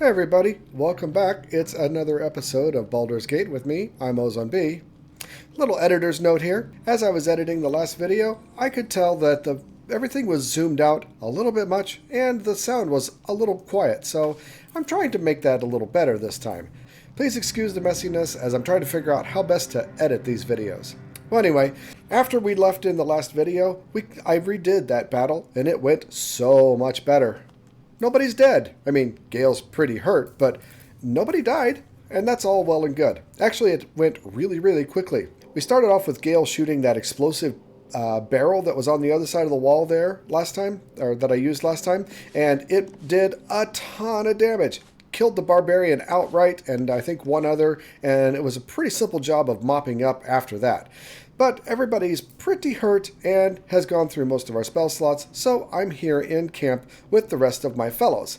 Hey everybody, welcome back. It's another episode of Baldur's Gate with me. I'm OzoneB. Little editor's note here. As I was editing the last video, I could tell that everything was zoomed out a little bit much and the sound was a little quiet, so I'm trying to make that a little better this time. Please excuse the messiness as I'm trying to figure out how best to edit these videos. Well, anyway, after we left in the last video, I redid that battle and it went so much better. Nobody's dead. I mean, Gale's pretty hurt, but nobody died, and that's all well and good. Actually, it went really, really quickly. We started off with Gale shooting that explosive barrel that was on the other side of the wall there last time, or that I used last time, and it did a ton of damage. Killed the barbarian outright, and I think one other, and it was a pretty simple job of mopping up after that. But everybody's pretty hurt and has gone through most of our spell slots, so I'm here in camp with the rest of my fellows.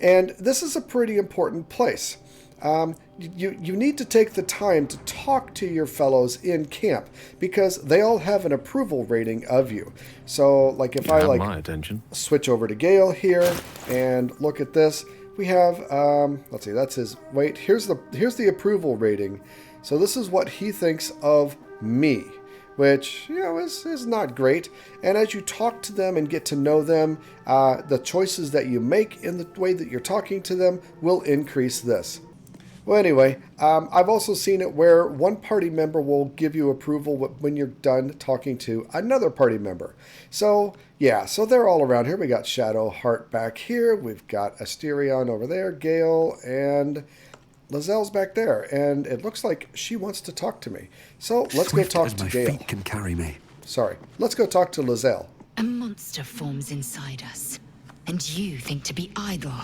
And this is a pretty important place. You need to take the time to talk to your fellows in camp because they all have an approval rating of you. So, like if I my attention. Switch over to Gale here and look at this, we have let's see, that's his weight. Here's the approval rating. So this is what he thinks of me, which, you know, is not great. And as you talk to them and get to know them, the choices that you make in the way that you're talking to them will increase this. Well, anyway, I've also seen it where one party member will give you approval when you're done talking to another party member. So, yeah, so they're all around here. We got Shadowheart back here. We've got Asterion over there, Gale, and Lazelle's back there, and it looks like she wants to talk to me. So let's go talk to Gale. Feet can carry me. Sorry. Let's go talk to Lazelle. A monster forms inside us, and you think to be idle.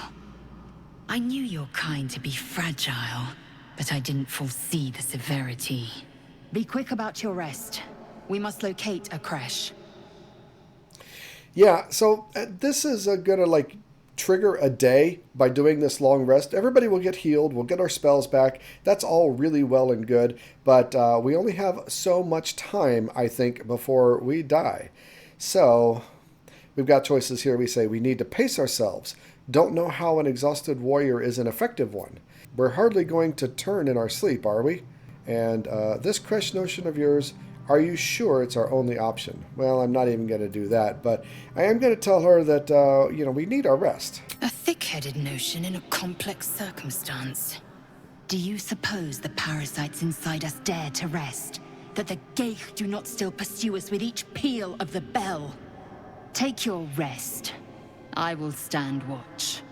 I knew your kind to be fragile, but I didn't foresee the severity. Be quick about your rest. We must locate a creche. Yeah, so this is gonna trigger a day by doing this long rest. Everybody will get healed. We'll get our spells back. That's all really well and good, but we only have so much time, I think, before we die. So we've got choices here. We say we need to pace ourselves. Don't know how an exhausted warrior is an effective one. We're hardly going to turn in our sleep, are we? And this creche notion of yours, are you sure it's our only option? Well, I'm not even going to do that, but I am going to tell her that, we need our rest. A thick-headed notion in a complex circumstance. Do you suppose the parasites inside us dare to rest? That the Geich do not still pursue us with each peal of the bell? Take your rest. I will stand watch.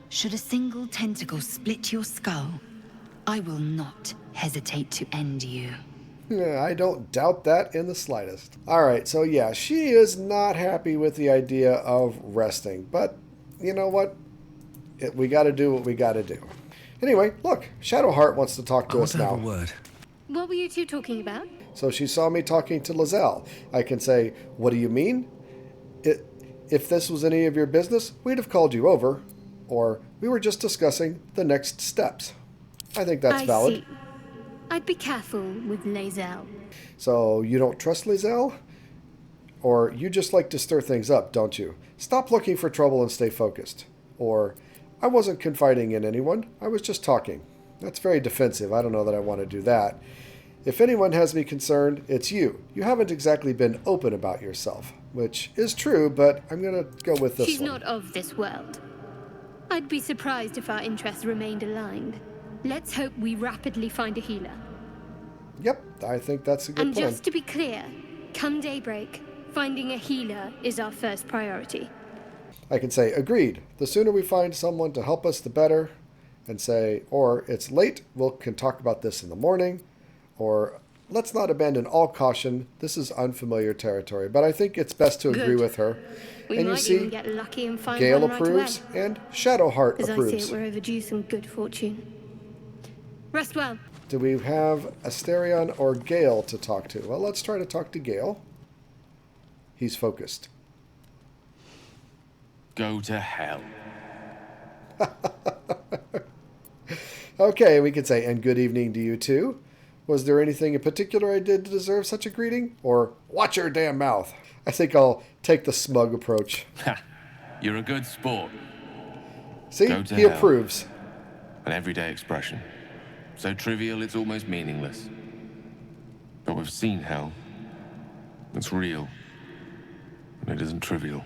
Should a single tentacle split your skull, I will not hesitate to end you. I don't doubt that in the slightest. All right, so yeah, she is not happy with the idea of resting, but you know what? We got to do what we got to do. Anyway, look, Shadowheart wants to talk to us now. Have a word. What were you two talking about? So she saw me talking to Lazelle. I can say, what do you mean? If this was any of your business, we'd have called you over, or we were just discussing the next steps. I think that's valid. See. I'd be careful with Lazelle. So you don't trust Lazelle? Or you just like to stir things up, don't you? Stop looking for trouble and stay focused. Or, I wasn't confiding in anyone, I was just talking. That's very defensive. I don't know that I want to do that. If anyone has me concerned, it's you. You haven't exactly been open about yourself, which is true, but I'm going to go with this one. She's not of this world. I'd be surprised if our interests remained aligned. Let's hope we rapidly find a healer. Yep, I think that's a good And plan. just to be clear, come daybreak, finding a healer is our first priority. I can say, agreed. The sooner we find someone to help us, the better. And say, or it's late, we can talk about this in the morning. Or let's not abandon all caution. This is unfamiliar territory. But I think it's best to agree with her. We and might you see, even get lucky and find Gale one right approves away. and Shadowheart As approves. I see it, we're overdue some good fortune. Rest well. Do we have Asterion or Gale to talk to? Well, let's try to talk to Gale. He's focused. Go to hell. Okay, we could say, and good evening to you too. Was there anything in particular I did to deserve such a greeting? Or, watch your damn mouth. I think I'll take the smug approach. You're a good sport. See, Go to he hell. approves. an everyday expression. So trivial it's almost meaningless. But we've seen hell. It's real. And it isn't trivial.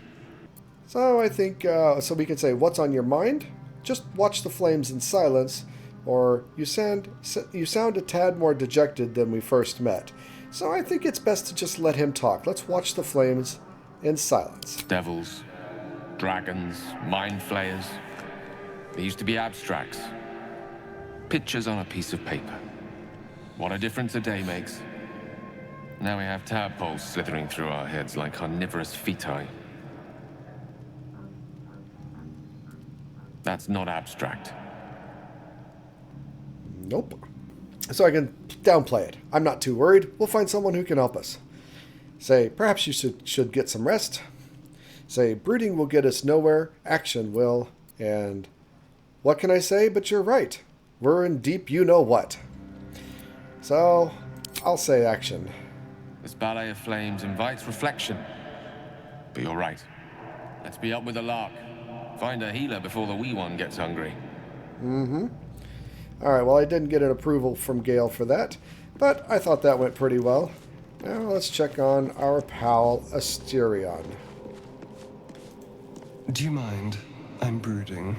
So I think, so we can say, what's on your mind? Just watch the flames in silence, or you sound a tad more dejected than we first met. So I think it's best to just let him talk. Let's watch the flames in silence. Devils, dragons, mind flayers. They used to be abstracts. Pictures on a piece of paper. What a difference a day makes. Now we have tadpoles slithering through our heads like carnivorous feti. That's not abstract. Nope. So I can downplay it. I'm not too worried. We'll find someone who can help us. Say, perhaps you should get some rest. Say, brooding will get us nowhere. Action will. And what can I say? But you're right. We're in deep you-know-what. So, I'll say action. This ballet of flames invites reflection. But you're right. Let's be up with the lark. Find a healer before the wee one gets hungry. Mm-hmm. Alright, well, I didn't get an approval from Gale for that, but I thought that went pretty well. Now let's check on our pal Asterion. Do you mind? I'm brooding.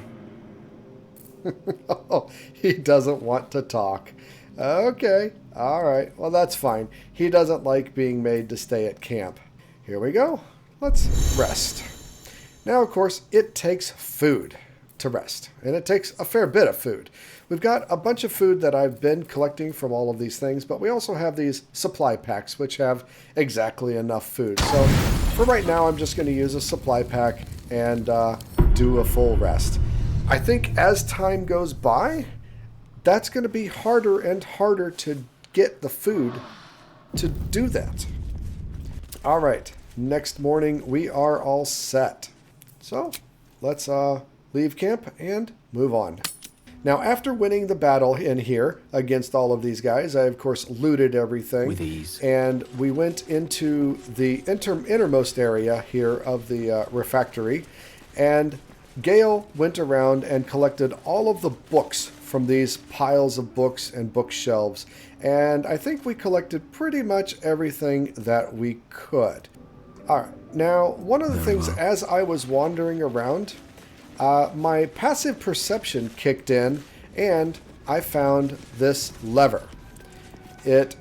Oh, he doesn't want to talk. Okay, alright, well that's fine. He doesn't like being made to stay at camp. Here we go. Let's rest. Now, of course, it takes food to rest, and it takes a fair bit of food. We've got a bunch of food that I've been collecting from all of these things, but we also have these supply packs, which have exactly enough food. So for right now, I'm just going to use a supply pack and do a full rest. I think as time goes by, that's going to be harder and harder to get the food to do that. All right, next morning we are all set. So let's leave camp and move on. Now, after winning the battle in here against all of these guys, I, of course, looted everything. With ease. And we went into the innermost area here of the refactory. And Gale went around and collected all of the books from these piles of books and bookshelves. And I think we collected pretty much everything that we could. All right. Now, one of the things, as I was wandering around, my passive perception kicked in, and I found this lever. It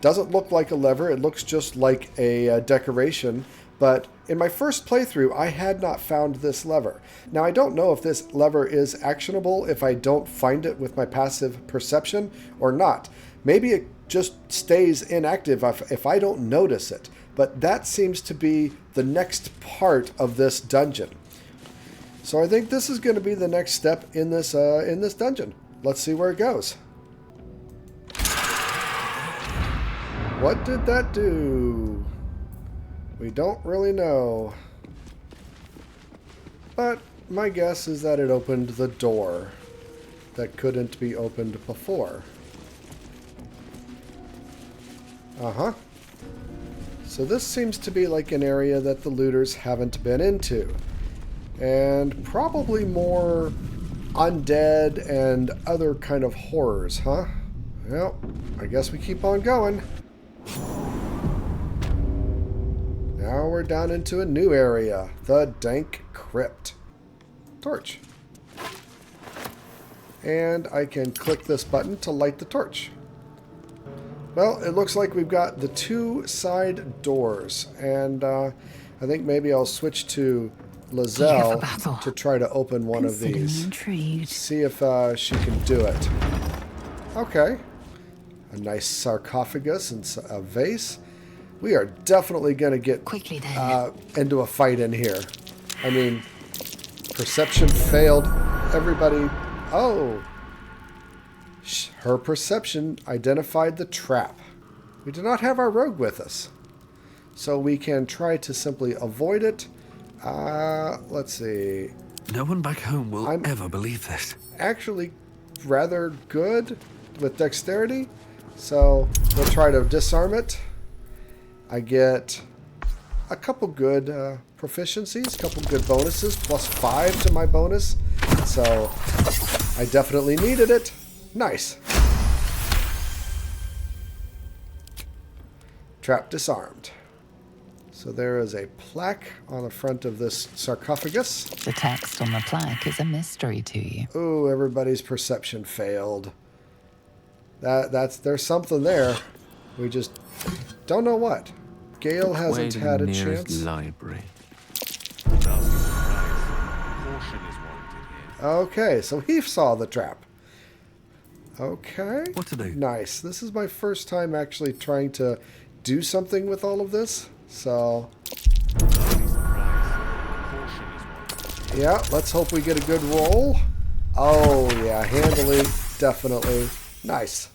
doesn't look like a lever. It looks just like a decoration, but in my first playthrough, I had not found this lever. Now, I don't know if this lever is actionable if I don't find it with my passive perception or not. Maybe it just stays inactive if I don't notice it, but that seems to be the next part of this dungeon. So I think this is going to be the next step in this dungeon. Let's see where it goes. What did that do? We don't really know. But my guess is that it opened the door that couldn't be opened before. Uh-huh. So this seems to be like an area that the looters haven't been into. And probably more undead and other kind of horrors, huh? Well, I guess we keep on going. Now we're down into a new area, the Dank Crypt. Torch. And I can click this button to light the torch. Well, it looks like we've got the two side doors, and I think maybe I'll switch to Lizelle to try to open one of these. See if she can do it. Okay. A nice sarcophagus and a vase. We are definitely going to get into a fight in here. I mean, perception failed. Everybody... Oh! Her perception identified the trap. We do not have our rogue with us. So we can try to simply avoid it. Let's see. No one back home will ever believe this. Actually rather good with dexterity. So we'll try to disarm it. I get a couple good proficiencies, a couple good bonuses, +5 to my bonus. So I I definitely needed it. Nice. Trap disarmed. So there is a plaque on the front of this sarcophagus. The text on the plaque is a mystery to you. Oh, everybody's perception failed. There's something there. We just don't know what. Gale hasn't had a chance. Library. Okay, so he saw the trap. Okay. What to do? Nice. This is my first time actually trying to do something with all of this. So, yeah, let's hope we get a good roll. Oh, yeah, handily, definitely. Nice.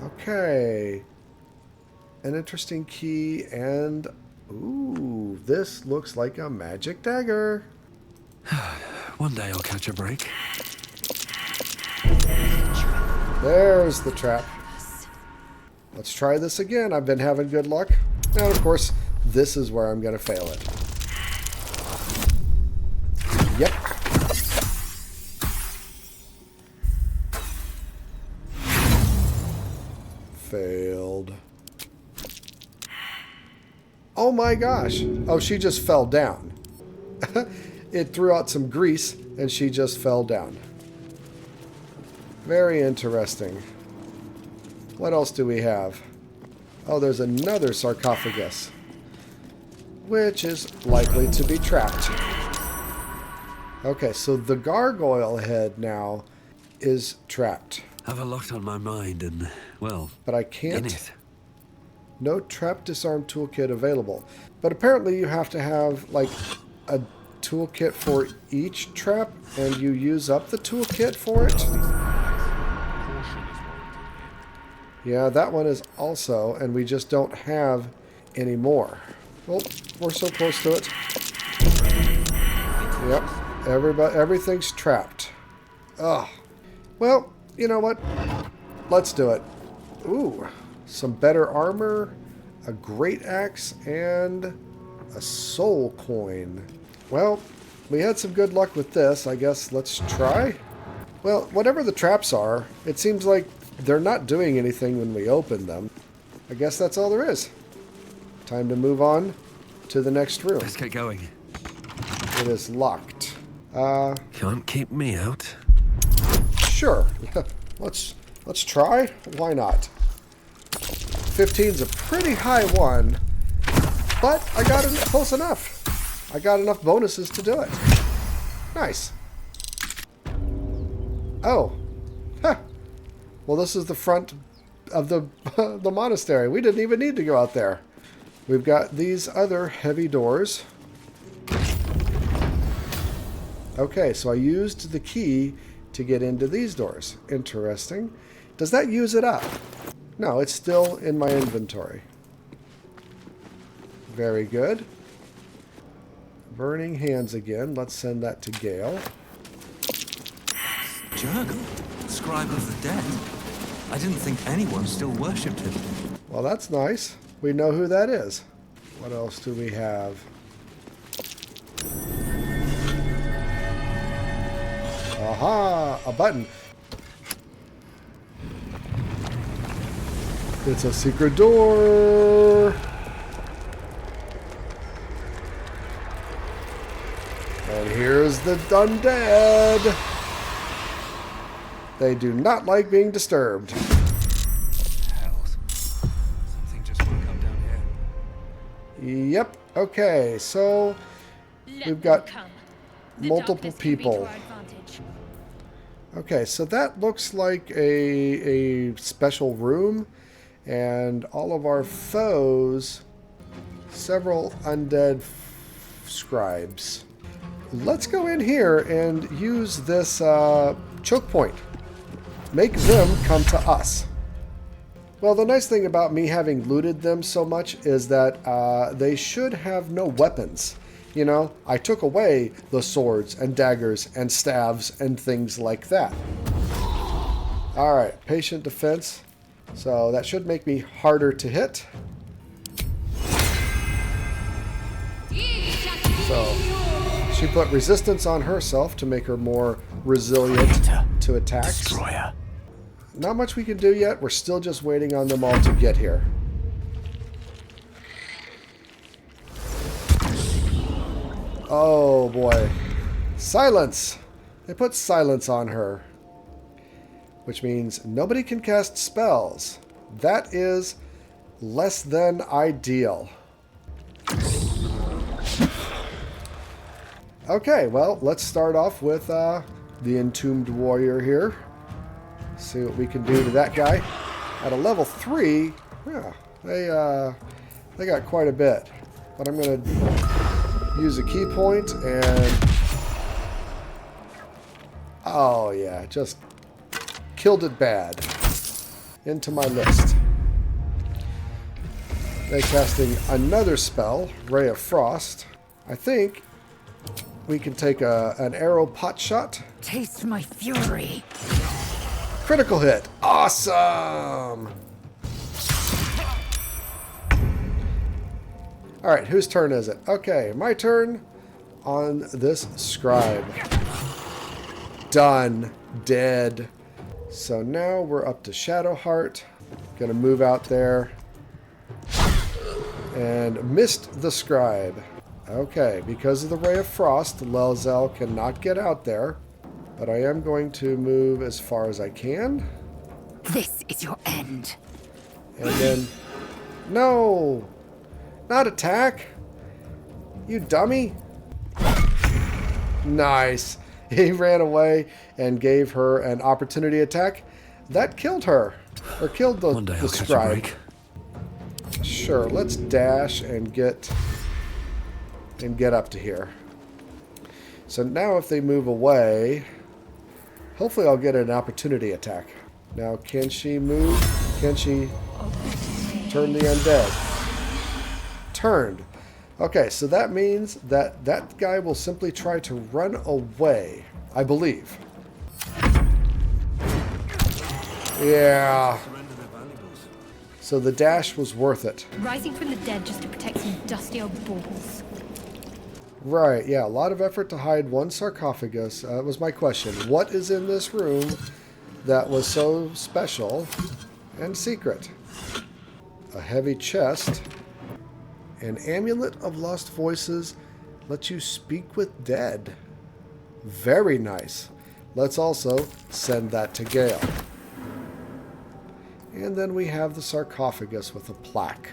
Okay. An interesting key and... Ooh, this looks like a magic dagger. One day I'll catch a break. There's the trap. Let's try this again. I've been having good luck. And of course, this is where I'm going to fail it. Yep. Failed. Oh my gosh. Oh, she just fell down. It threw out some grease and she just fell down. Very interesting. What else do we have? Oh, there's another sarcophagus, which is likely to be trapped. Okay, so the gargoyle head now is trapped. Have a lot on my mind and, well, But I in can't. it. No trap disarm toolkit available. But apparently you have to have, like, a toolkit for each trap, and you use up the toolkit for it. Yeah, that one is also, and we just don't have any more. Well, we're so close to it. Yep, everything's trapped. Ugh. Well, you know what? Let's do it. Ooh, some better armor, a great axe, and a soul coin. Well, we had some good luck with this. I guess let's try. Well, whatever the traps are, it seems like they're not doing anything when we open them. I guess that's all there is. Time to move on to the next room. Let's get going. It is locked. Can't keep me out. Sure. Let's try. Why not? 15's a pretty high one, but I got it close enough. I got enough bonuses to do it. Nice. Oh. Huh. Well, this is the front of the the monastery. We didn't even need to go out there. We've got these other heavy doors. Okay, so I used the key to get into these doors. Interesting. Does that use it up? No, it's still in my inventory. Very good. Burning hands again. Let's send that to Gale. Jurgle, scribe of the dead. I didn't think anyone still worshipped him. Well, that's nice. We know who that is. What else do we have? Aha! A button. It's a secret door. And here's the undead. They do not like being disturbed. Hell, something just woke up down here. Yep. Okay, so we've got multiple people. Okay, so that looks like a special room, and all of our foes, several undead scribes. Let's go in here and use this choke point. Make them come to us. Well, the nice thing about me having looted them so much is that they should have no weapons. You know, I took away the swords and daggers and staves and things like that. All right, patient defense. So that should make me harder to hit. So she put resistance on herself to make her more resilient to attacks. Destroyer. Not much we can do yet. We're still just waiting on them all to get here. Oh boy. Silence! They put silence on her. Which means nobody can cast spells. That is less than ideal. Okay, well, let's start off with the Entombed Warrior here. See what we can do to that guy. At a level 3, yeah, they got quite a bit. But I'm going to use a key point and... Oh, yeah, just killed it bad. Into my list. They're casting another spell, Ray of Frost. I think we can take an arrow pot shot. Taste my fury. Critical hit. Awesome! Alright, whose turn is it? Okay, my turn on this scribe. Done. Dead. So now we're up to Shadowheart. Gonna move out there. And missed the scribe. Okay, because of the Ray of Frost, Lelzel cannot get out there. But I am going to move as far as I can. This is your end. And then... No! Not attack! You dummy! Nice! He ran away and gave her an opportunity attack. That killed her. Or killed One day the I'll catch a scribe. break. Sure, let's dash and get up to here. So now if they move away, hopefully I'll get an opportunity attack. Now can she move? Can she turn the undead? Turned. Okay, so that means that that guy will simply try to run away, I believe. Yeah. So the dash was worth it. Rising from the dead just to protect some dusty old balls. Right, yeah, a lot of effort to hide one sarcophagus. That was my question. What is in this room that was so special and secret? A heavy chest. An amulet of lost voices lets you speak with dead. Very nice. Let's also send that to Gale. And then we have the sarcophagus with a plaque.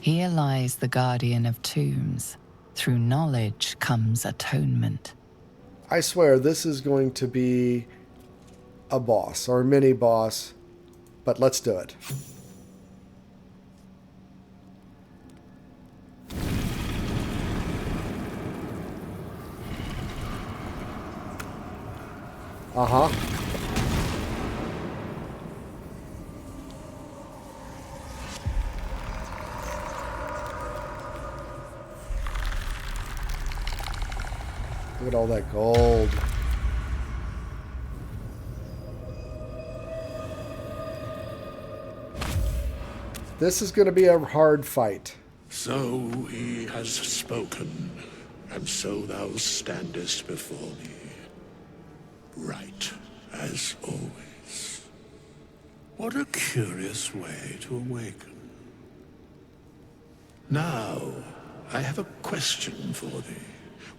Here lies the guardian of tombs. Through knowledge comes atonement. I swear this is going to be a boss or a mini boss, but let's do it. Uh-huh. Look at all that gold. This is going to be a hard fight. So he has spoken, and so thou standest before me. Right, as always. What a curious way to awaken. Now, I have a question for thee.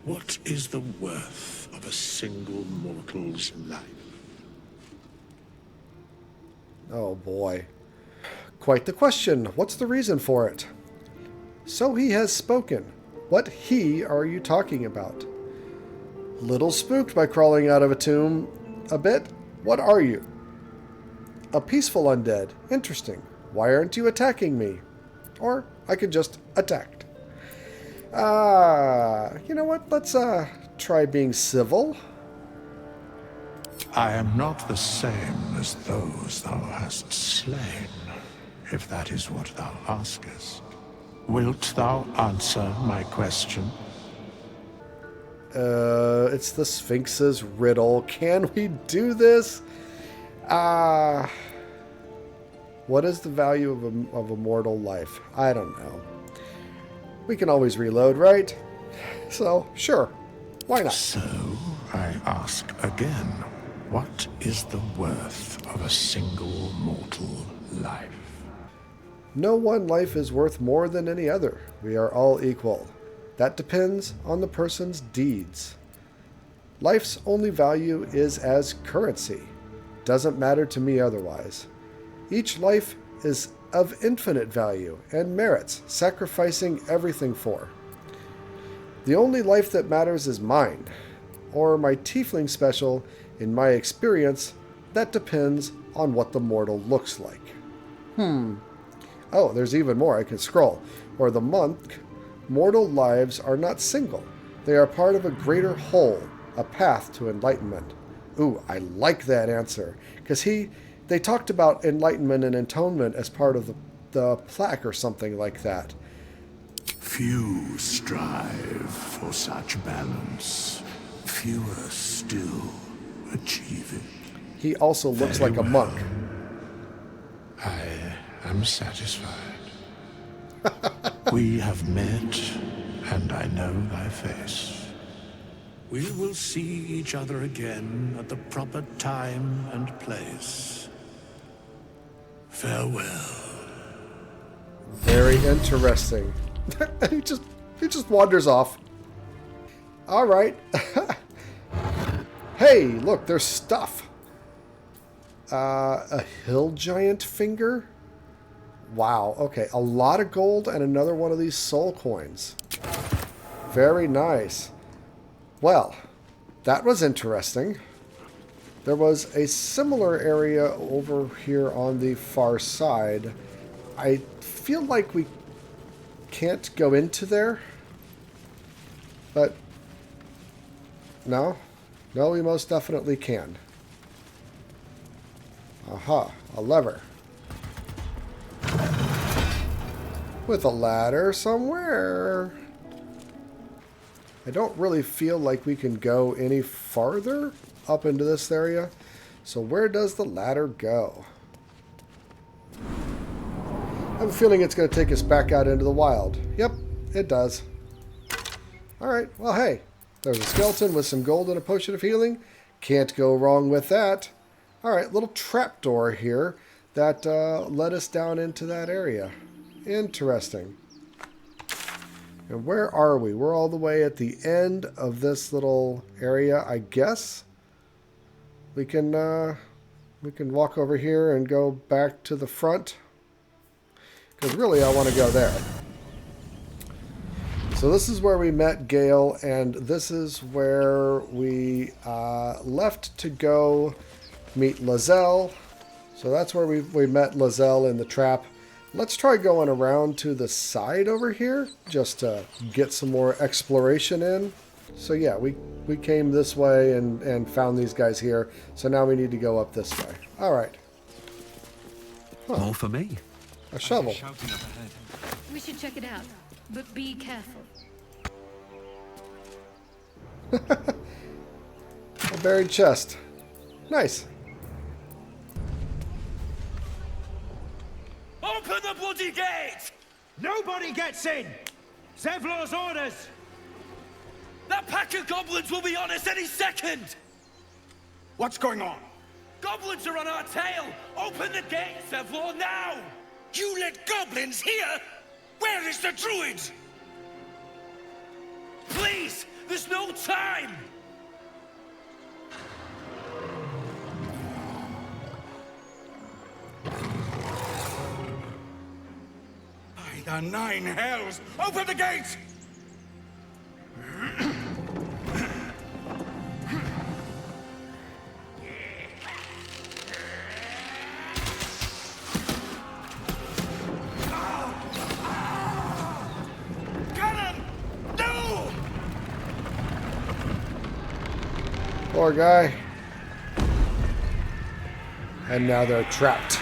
What is the worth of a single mortal's life? Oh boy. Quite the question. What's the reason for it? So he has spoken. What he are you talking about? Little spooked by crawling out of a tomb a bit. What are you? A peaceful undead. Interesting. Why aren't you attacking me? Or I could just attack. You know what? Let's try being civil. I am not the same as those thou hast slain, if that is what thou askest. Wilt thou answer my question? It's the Sphinx's riddle. Can we do this? What is the value of a mortal life? I don't know. We can always reload, right? So, sure. Why not? So, I ask again, what is the worth of a single mortal life? No one life is worth more than any other. We are all equal. That depends on the person's deeds. Life's only value is as currency. Doesn't matter to me otherwise. Each life is of infinite value and merits sacrificing everything for. The only life that matters is mine, or my tiefling special. In my experience, that depends on what the mortal looks like. Oh, there's even more. I can scroll. Or the monk, mortal lives are not single. They are part of a greater whole, a path to enlightenment. Ooh, I like that answer. Because they talked about enlightenment and atonement as part of the plaque or something like that. Few strive for such balance. Fewer still achieve it. He also looks Very like a well. monk. I am satisfied. We have met, and I know thy face. We will see each other again at the proper time and place. Farewell. Very interesting. he just wanders off. All right. Hey, look, there's stuff. A hill giant finger? Wow, okay. A lot of gold and another one of these soul coins. Very nice. Well, that was interesting. There was a similar area over here on the far side. I feel like we can't go into there. But no, we most definitely can. Aha, a lever. With a ladder somewhere. I don't really feel like we can go any farther up into this area. So where does the ladder go? I have a feeling it's going to take us back out into the wild. Yep, it does. Alright, well hey, there's a skeleton with some gold and a potion of healing. Can't go wrong with that. Alright, little trapdoor here that led us down into that area. Interesting. And where are we? We're all the way at the end of this little area, I guess. We can walk over here and go back to the front. Because really, I want to go there. So this is where we met Gale, and this is where we left to go meet Lizelle. So that's where we met Lizelle in the trap. Let's try going around to the side over here, just to get some more exploration in. So yeah, we came this way and found these guys here. So now we need to go up this way. All right. Huh. More for me. A shovel. Shouting up ahead. We should check it out, but be careful. A buried chest. Nice. Open the bloody gate! Nobody gets in! Zevlor's orders! That pack of goblins will be on us any second! What's going on? Goblins are on our tail! Open the gate, Zevlor, now! You let goblins here? Where is the druid? Please! There's no time! By the nine hells! Open the gate! Poor guy. And now they're trapped.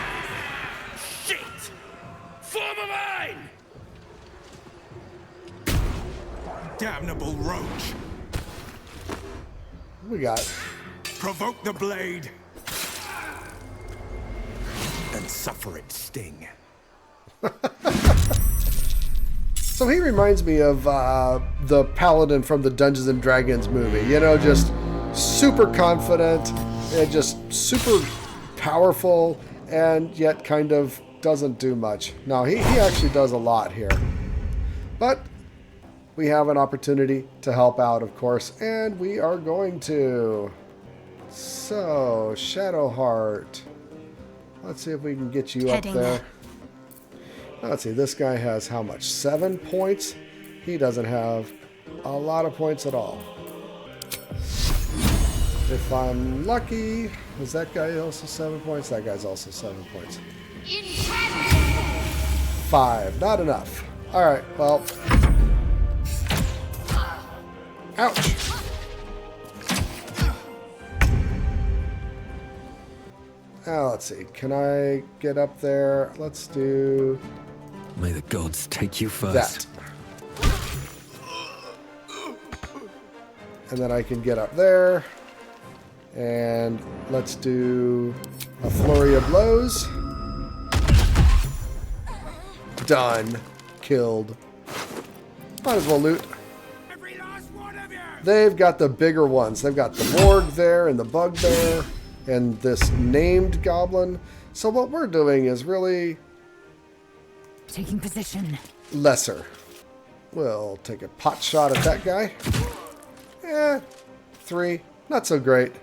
Shit! Form of mine! Damnable roach! We got. Provoke the blade! And suffer its sting. So he reminds me of the paladin from the Dungeons and Dragons movie. You know, just super confident and just super powerful, and yet kind of doesn't do much. No, he actually does a lot here. But we have an opportunity to help out, of course, and we are going to. So, Shadowheart. Let's see if we can get you up there. Let's see, this guy has how much? 7 points? He doesn't have a lot of points at all. If I'm lucky, is that guy also 7 points? That guy's also 7 points. 5, not enough. Alright, well. Ouch! Now, let's see. Can I get up there? Let's do... May the gods take you first. That. And then I can get up there. And let's do a flurry of blows. Done. Killed. Might as well loot. They've got the bigger ones. They've got the Morg there and the Bugbear and this named goblin. So what we're doing is really... taking position. Lesser. We'll take a pot shot at that guy. 3. Not so great.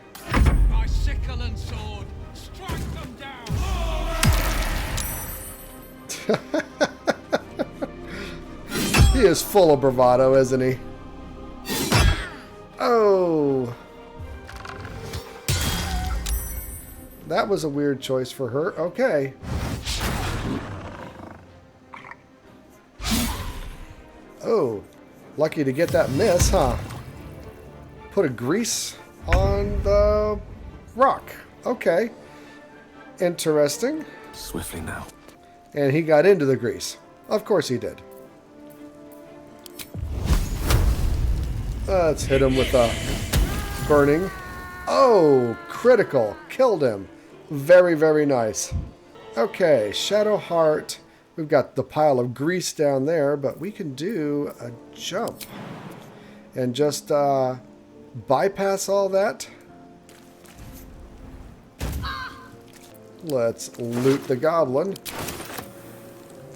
My sickle and sword, strike them down. He is full of bravado, isn't he? Oh. That was a weird choice for her. Okay. Oh. Lucky to get that miss, huh? Put a grease on the rock. Okay. Interesting. Swiftly now. And he got into the grease. Of course he did. Let's hit him with a burning. Oh, critical. Killed him. Very, very nice. Okay, Shadowheart. We've got the pile of grease down there, but we can do a jump. And just bypass all that. Let's loot the goblin.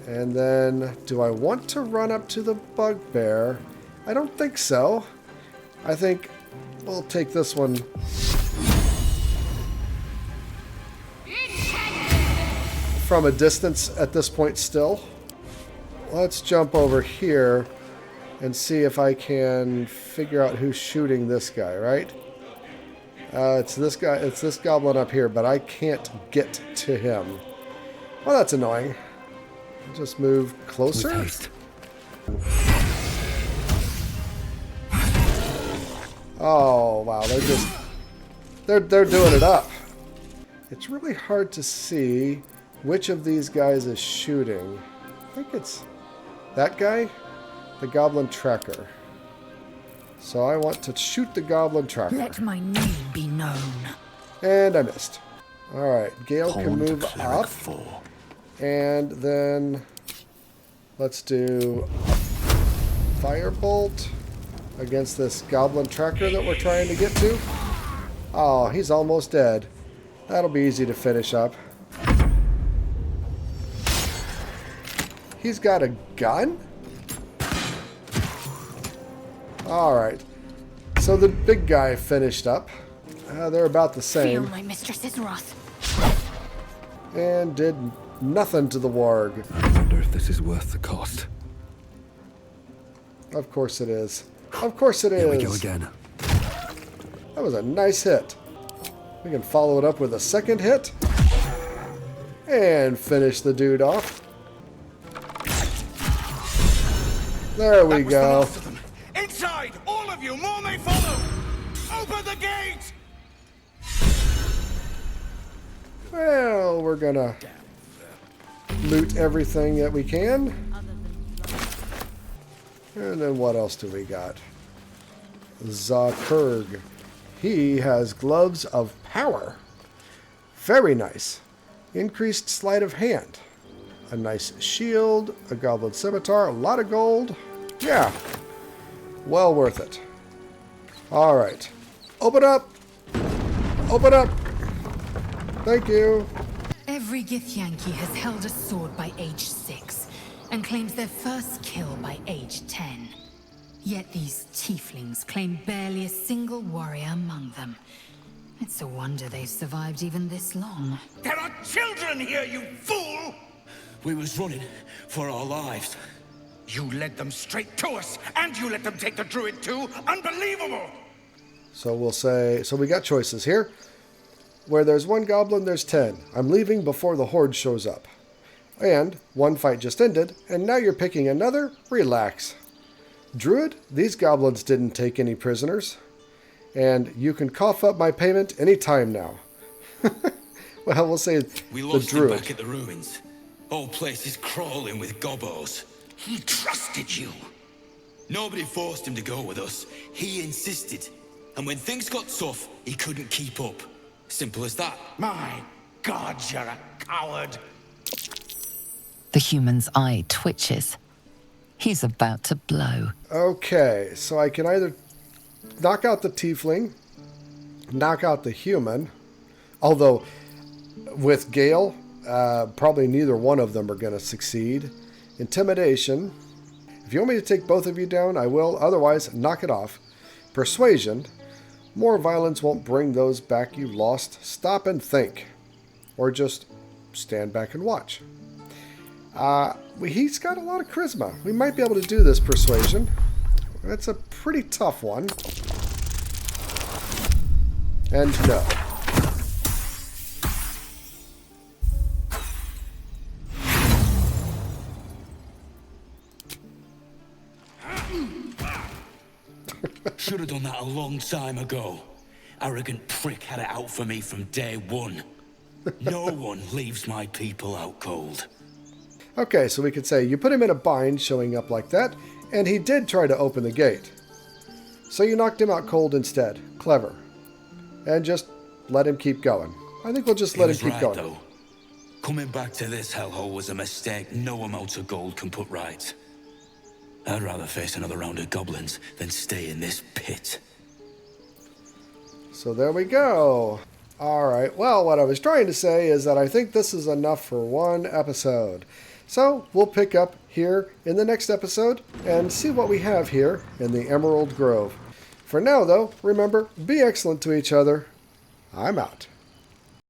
And then, do I want to run up to the bugbear? I don't think so. I think we'll take this one. From a distance at this point still. Let's jump over here and see if I can figure out who's shooting this guy, right? It's this guy, it's this goblin up here, but I can't get to him. Well, that's annoying. Just move closer. Oh, wow, they're doing it up. It's really hard to see which of these guys is shooting. I think it's that guy, the goblin tracker. So I want to shoot the goblin tracker. Let my name be known. And I missed. Alright, Gale can move up. And then let's do a firebolt against this goblin tracker that we're trying to get to. Oh, he's almost dead. That'll be easy to finish up. He's got a gun? Alright. So the big guy finished up. They're about the same. Feel my mistress's wrath. And did nothing to the warg. I wonder if this is worth the cost. Of course it is. Of course it is. Here we go again. That was a nice hit. We can follow it up with a second hit. And finish the dude off. There we go. Inside! All of you! More may follow! Open the gate! Well, we're gonna loot everything that we can. And then what else do we got? Zakurg. He has gloves of power. Very nice. Increased sleight of hand. a nice shield, a goblin scimitar, a lot of gold. Yeah, well worth it. All right, open up. Open up. Thank you. Every Githyanki has held a sword by age 6 and claims their first kill by age 10. Yet these tieflings claim barely a single warrior among them. It's a wonder they've survived even this long. There are children here, you fool! We was running for our lives. You led them straight to us, and you let them take the druid too? Unbelievable! So we'll say, so we got choices here. Where there's one goblin, there's 10. I'm leaving before the horde shows up. And one fight just ended, and now you're picking another? Relax. Druid, these goblins didn't take any prisoners. And you can cough up my payment any time now. Well, we'll say We the lost him druid. back at the ruins. Whole place is crawling with gobos. He trusted you. Nobody forced him to go with us. He insisted. And when things got tough, he couldn't keep up. Simple as that. My God, you're a coward. The human's eye twitches. He's about to blow. Okay, so I can either knock out the tiefling, knock out the human, although with Gale, probably neither one of them are going to succeed. Intimidation. If you want me to take both of you down, I will. Otherwise, knock it off. Persuasion. More violence won't bring those back you lost. Stop and think. Or just stand back and watch. He's got a lot of charisma. We might be able to do this persuasion. That's a pretty tough one. And no. Should have done that a long time ago. Arrogant prick had it out for me from day one. No one leaves my people out cold. Okay, so we could say you put him in a bind showing up like that, and he did try to open the gate. So you knocked him out cold instead. Clever. And just let him keep going. I think we'll just let him keep going. Though. Coming back to this hellhole was a mistake no amount of gold can put right. I'd rather face another round of goblins than stay in this pit. So there we go. Alright, well, what I was trying to say is that I think this is enough for one episode. So we'll pick up here in the next episode and see what we have here in the Emerald Grove. For now, though, remember, be excellent to each other. I'm out.